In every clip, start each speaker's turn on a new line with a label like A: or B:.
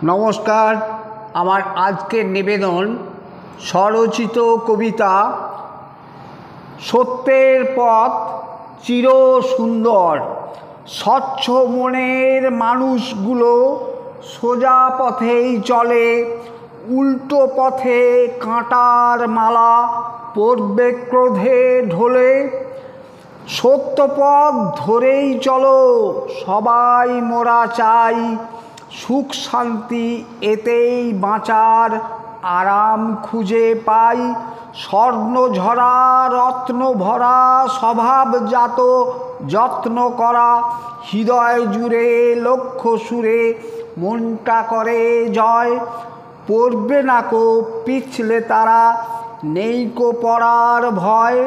A: নমস্কার। আমার আজকের নিবেদন স্বরচিত কবিতা সত্যের পথ চির সুন্দর। স্বচ্ছ মনের মানুষগুলো সোজা পথেই চলে, উল্টো পথে কাঁটার মালা পড়বে ক্রোধে ঢলে। সত্য পথ ধরেই চলো, সবাই মোরা চাই সুখ শান্তি, এতেই বাঁচার আরাম খুঁজে পাই। স্বর্ণ ঝরা রত্ন ভরা স্বভাবজাত যত্ন করা, হৃদয় জুড়ে লক্ষ্য সুরে মনটা করে জয়। পড়বে না কো পিছলে তারা, নেই কো পড়ার ভয়।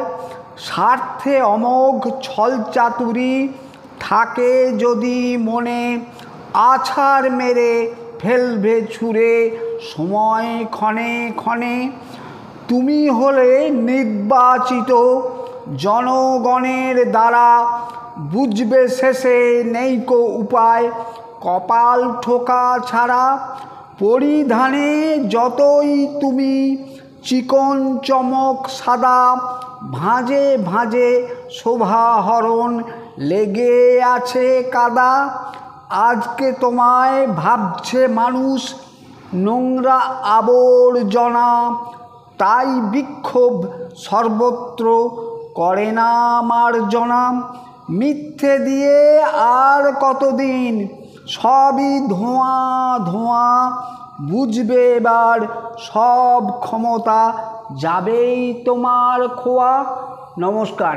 A: স্বার্থে অমোঘ ছলচাতুরি থাকে যদি মনে, আছাড় মেরে ফেলবে ছুঁড়ে সময় ক্ষণে ক্ষণে। তুমি হলে নির্বাচিত জনগণের দ্বারা, বুঝবে শেষে নেই কো উপায় কপাল ঠোকা ছাড়া। পরিধানে যতই তুমি চিকন চমক সাদা, ভাঁজে ভাঁজে শোভাহরণ লেগে আছে কাদা। আজকে তোমায় ভাবছে মানুষ নোংরা আবর্জনা, তাই বিক্ষোভ সর্বত্র করে না মার্জনা। মিথ্যে দিয়ে আর কতদিন, সবই ধোঁয়া ধোঁয়া। বুঝবে এবার সব ক্ষমতা যাবেই তোমার খোয়া। নমস্কার।